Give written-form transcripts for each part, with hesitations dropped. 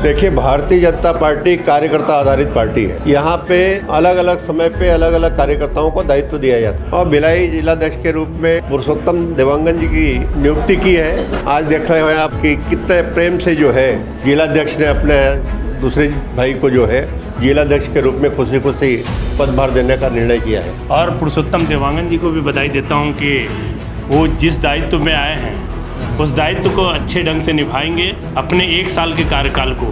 देखिए, भारतीय जनता पार्टी कार्यकर्ता आधारित पार्टी है। यहाँ पे अलग अलग समय पे अलग अलग कार्यकर्ताओं को दायित्व दिया जाता है और भिलाई जिलाध्यक्ष के रूप में पुरुषोत्तम देवांगन जी की नियुक्ति की है। आज देख रहे हैं आप कि कितने प्रेम से जो है जिलाध्यक्ष ने अपने दूसरे भाई को जो है जिलाध्यक्ष के रूप में खुशी खुशी पदभार देने का निर्णय किया है। और पुरुषोत्तम देवांगन जी को भी बधाई देता हूँ कि वो जिस दायित्व में आए हैं उस दायित्व को अच्छे ढंग से निभाएंगे। अपने 1 साल के कार्यकाल को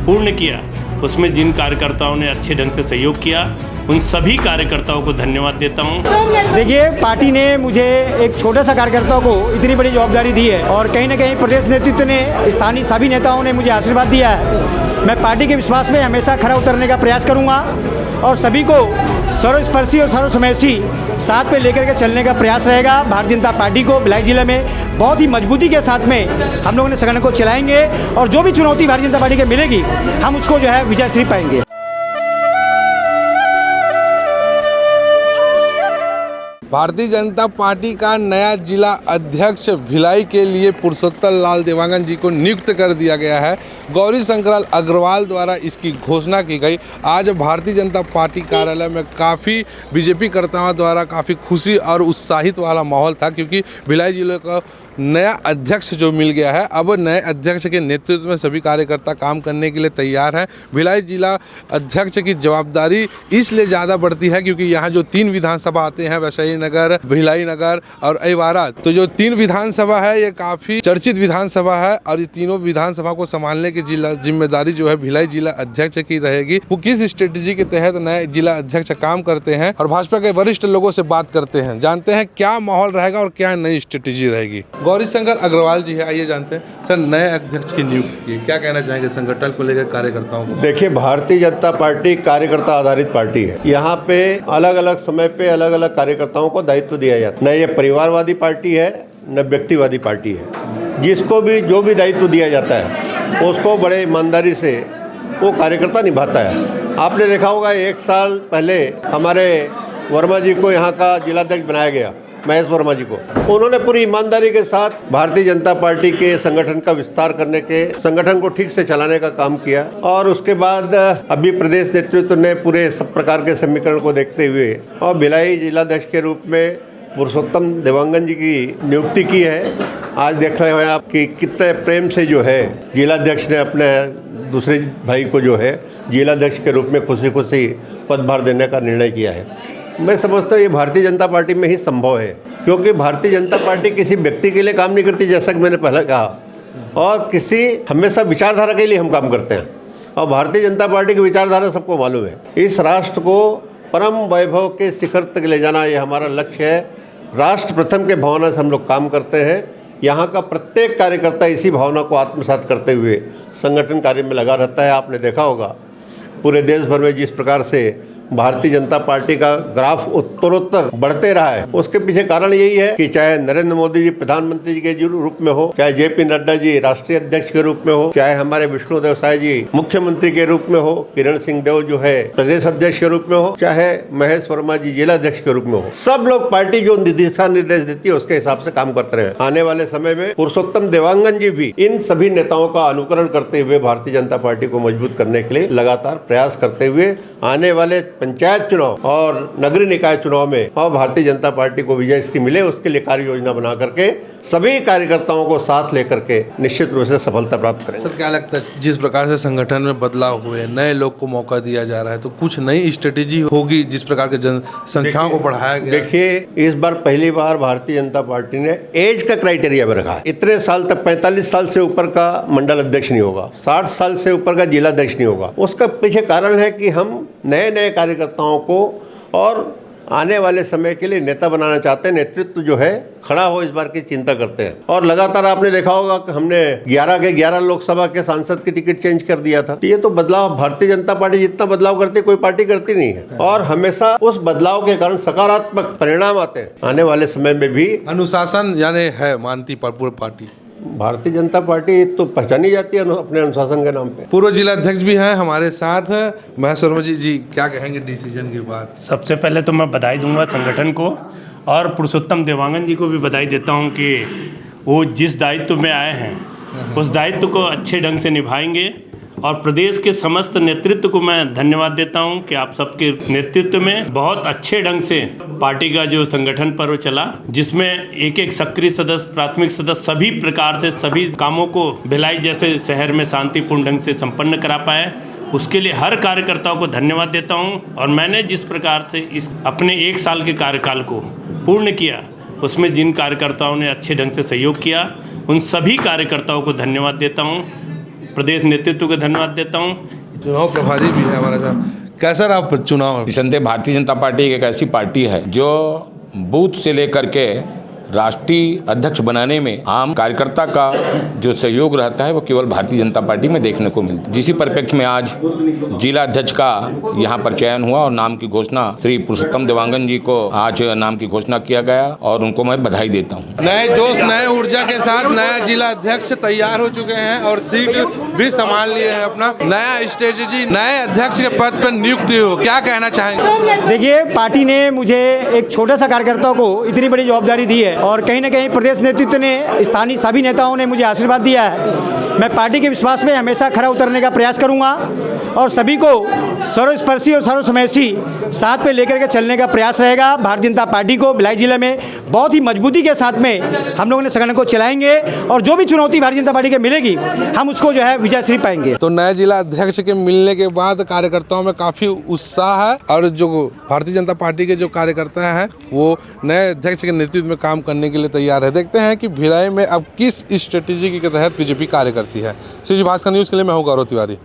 पूर्ण किया, उसमें जिन कार्यकर्ताओं ने अच्छे ढंग से सहयोग किया उन सभी कार्यकर्ताओं को धन्यवाद देता हूं। देखिए, पार्टी ने मुझे एक छोटे सा कार्यकर्ता को इतनी बड़ी जवाबदारी दी है और कहीं ना कहीं प्रदेश नेतृत्व ने, स्थानीय सभी नेताओं ने मुझे आशीर्वाद दिया है। मैं पार्टी के विश्वास में हमेशा खरा उतरने का प्रयास करूंगा और सभी को सर्वस्पर्शी और सर्वसमयसी साथ में लेकर के चलने का प्रयास रहेगा। भारतीय जनता पार्टी को भिलाई जिले में बहुत ही मजबूती के साथ में हम लोगों ने संगठन को चलाएंगे और जो भी चुनौती भारतीय जनता पार्टी के मिलेगी हम उसको जो है विजयश्री पाएंगे। भारतीय जनता पार्टी का नया जिला अध्यक्ष भिलाई के लिए पुरुषोत्तम लाल देवांगन जी को नियुक्त कर दिया गया है। गौरी शंकर अग्रवाल द्वारा इसकी घोषणा की गई। आज भारतीय जनता पार्टी कार्यालय में काफ़ी बीजेपी कर्ताओं द्वारा काफ़ी खुशी और उत्साहित वाला माहौल था, क्योंकि भिलाई जिले का नया अध्यक्ष जो मिल गया है। अब नए अध्यक्ष के नेतृत्व में सभी कार्यकर्ता काम करने के लिए तैयार हैं। भिलाई जिला अध्यक्ष की जवाबदारी इसलिए ज़्यादा बढ़ती है क्योंकि यहाँ जो 3 विधानसभा आते हैं, वैशाली नगर, भिलाई नगर और अहिवारा, तो जो 3 विधानसभा है ये काफ़ी चर्चित विधानसभा है और ये तीनों विधानसभा को संभालने की जिम्मेदारी जो है भिलाई जिला अध्यक्ष की रहेगी। वो किस स्ट्रेटेजी के तहत नए जिला अध्यक्ष काम करते हैं और भाजपा के वरिष्ठ लोगों से बात करते हैं, जानते हैं क्या माहौल रहेगा और क्या नई स्ट्रेटेजी रहेगी। गौरी शंकर अग्रवाल जी है, आइए जानते हैं। सर, नए अध्यक्ष की नियुक्ति की क्या कहना चाहेंगे संगठन को लेकर, कार्यकर्ताओं को? देखिए, भारतीय जनता पार्टी कार्यकर्ता आधारित पार्टी है। यहाँ पे अलग अलग समय पे अलग अलग कार्यकर्ताओं को दायित्व दिया जाता है। न ये परिवारवादी पार्टी है न व्यक्तिवादी पार्टी है। जिसको भी जो भी दायित्व दिया जाता है उसको बड़े ईमानदारी से वो कार्यकर्ता निभाता है। आपने देखा होगा 1 साल पहले हमारे वर्मा जी को यहाँ का जिलाध्यक्ष बनाया गया, महेश वर्मा जी को। उन्होंने पूरी ईमानदारी के साथ भारतीय जनता पार्टी के संगठन का विस्तार करने के, संगठन को ठीक से चलाने का काम किया और उसके बाद अभी प्रदेश नेतृत्व ने पूरे सब प्रकार के समीकरण को देखते हुए और भिलाई जिलाध्यक्ष के रूप में पुरुषोत्तम देवांगन जी की नियुक्ति की है। आज देख रहे हैं आप कि कितने प्रेम से जो है जिलाध्यक्ष ने अपने दूसरे भाई को जो है जिलाध्यक्ष के रूप में खुशी खुशी पदभार देने का निर्णय किया है। मैं समझता हूँ ये भारतीय जनता पार्टी में ही संभव है, क्योंकि भारतीय जनता पार्टी किसी व्यक्ति के लिए काम नहीं करती, जैसा कि मैंने पहले कहा, और हमेशा विचारधारा के लिए हम काम करते हैं और भारतीय जनता पार्टी की विचारधारा सबको मालूम है। इस राष्ट्र को परम वैभव के शिखर तक ले जाना ये हमारा लक्ष्य है। राष्ट्र प्रथम के भावना से हम लोग काम करते हैं। यहाँ का प्रत्येक कार्यकर्ता इसी भावना को आत्मसात करते हुए संगठन कार्य में लगा रहता है। आपने देखा होगा पूरे देश भर में जिस प्रकार से भारतीय जनता पार्टी का ग्राफ उत्तरोत्तर बढ़ते रहा है, उसके पीछे कारण यही है कि चाहे नरेंद्र मोदी जी प्रधानमंत्री जी के रूप में हो, चाहे जेपी नड्डा जी राष्ट्रीय अध्यक्ष के रूप में हो, चाहे हमारे विष्णुदेव साय जी मुख्यमंत्री के रूप में हो, किरण सिंह देव जो है प्रदेश अध्यक्ष के रूप में हो, चाहे महेश वर्मा जी जिलाध्यक्ष के रूप में हो, सब लोग पार्टी जो दिशा निर्देश देती है उसके हिसाब से काम करते रहे। आने वाले समय में पुरुषोत्तम देवांगन जी भी इन सभी नेताओं का अनुकरण करते हुए भारतीय जनता पार्टी को मजबूत करने के लिए लगातार प्रयास करते हुए आने वाले पंचायत चुनाव और नगरीय निकाय चुनाव में और भारतीय जनता पार्टी को विजयश्री मिले, उसके लिए कार्य योजना बना करके सभी कार्यकर्ताओं को साथ लेकर के निश्चित रूप से सफलता प्राप्त करेंगे। सर, क्या लगता है जिस प्रकार से संगठन में बदलाव हुए, नए लोग को मौका दिया जा रहा है, तो कुछ नई स्ट्रेटेजी होगी जिस प्रकार के जनसंख्याओं को बढ़ाया गया? देखिए, इस बार पहली बार भारतीय जनता पार्टी ने एज का क्राइटेरिया में रखा है। इतने साल तक 45 साल से ऊपर का मंडल अध्यक्ष नहीं होगा, 60 साल से ऊपर का जिलाध्यक्ष नहीं होगा। उसका पीछे कारण है कि हम नए कार्यकर्ताओं को और आने वाले समय के लिए नेता बनाना चाहते हैं। नेतृत्व जो है खड़ा हो, इस बार की चिंता करते हैं और लगातार आपने देखा होगा कि हमने 11 के 11 लोकसभा के सांसद की टिकट चेंज कर दिया था। ये तो बदलाव भारतीय जनता पार्टी जितना बदलाव करती है कोई पार्टी करती नहीं है और हमेशा उस बदलाव के कारण सकारात्मक परिणाम आते हैं। आने वाले समय में भी अनुशासन यानी है मानती पूरी पार्टी। भारतीय जनता पार्टी तो पहचानी जाती है अपने अनुशासन के नाम पे। पूर्व जिलाध्यक्ष भी हैं हमारे साथ, महेश वर्मा जी क्या कहेंगे डिसीजन के बाद? सबसे पहले तो मैं बधाई दूंगा संगठन को और पुरुषोत्तम देवांगन जी को भी बधाई देता हूं कि वो जिस दायित्व में आए हैं उस दायित्व को अच्छे ढंग से निभाएंगे और प्रदेश के समस्त नेतृत्व को मैं धन्यवाद देता हूं कि आप सबके नेतृत्व में बहुत अच्छे ढंग से पार्टी का जो संगठन पर्व चला, जिसमें एक एक सक्रिय सदस्य, प्राथमिक सदस्य सभी प्रकार से सभी कामों को भिलाई जैसे शहर में शांतिपूर्ण ढंग से संपन्न करा पाए। उसके लिए हर कार्यकर्ताओं को धन्यवाद देता हूं। और मैंने जिस प्रकार से इस अपने 1 साल के कार्यकाल को पूर्ण किया, उसमें जिन कार्यकर्ताओं ने अच्छे ढंग से सहयोग किया, उन सभी कार्यकर्ताओं को धन्यवाद देता हूं। प्रदेश नेतृत्व को धन्यवाद देता हूं। चुनाव प्रभारी भी है हमारे साथ। कैसा रहा चुनाव? निसंदेह भारतीय जनता पार्टी एक ऐसी पार्टी है जो बूथ से लेकर के राष्ट्रीय अध्यक्ष बनाने में आम कार्यकर्ता का जो सहयोग रहता है वो केवल भारतीय जनता पार्टी में देखने को मिलता है। जिसी परिप्रेक्ष्य में आज जिला अध्यक्ष का यहाँ पर चयन हुआ और नाम की घोषणा श्री पुरुषोत्तम देवांगन जी को आज नाम की घोषणा किया गया और उनको मैं बधाई देता हूँ। नए जोश, नए ऊर्जा के साथ नया जिला अध्यक्ष तैयार हो चुके हैं और सीट भी संभाल लिए हैं अपना। नया स्ट्रेटेजी, नए अध्यक्ष के पद पर नियुक्ति हो, क्या कहना चाहेंगे? देखिए, पार्टी ने मुझे एक छोटे सा कार्यकर्ता को इतनी बड़ी जवाबदारी दी है और कहीं ना कहीं प्रदेश नेतृत्व ने, स्थानीय सभी नेताओं ने मुझे आशीर्वाद दिया है। मैं पार्टी के विश्वास में हमेशा खरा उतरने का प्रयास करूंगा और सभी को सर्वस्पर्शी और सर्वसमयसी साथ पे लेकर के चलने का प्रयास रहेगा। भारतीय जनता पार्टी को भिलाई जिले में बहुत ही मजबूती के साथ में हम लोगों ने संगठन को चलाएंगे और जो भी चुनौती भारतीय जनता पार्टी के मिलेगी हम उसको जो है विजयश्री पाएंगे। तो नए जिला अध्यक्ष के मिलने के बाद कार्यकर्ताओं में काफ़ी उत्साह है और जो भारतीय जनता पार्टी के जो कार्यकर्ता हैं वो नए अध्यक्ष के नेतृत्व में काम करने के लिए तैयार है। देखते हैं कि भिलाई में अब किस स्ट्रेटेजी के तहत बीजेपी कार्य करती है। श्री भास्कर न्यूज़ के लिए मैं हूँ गौरव तिवारी।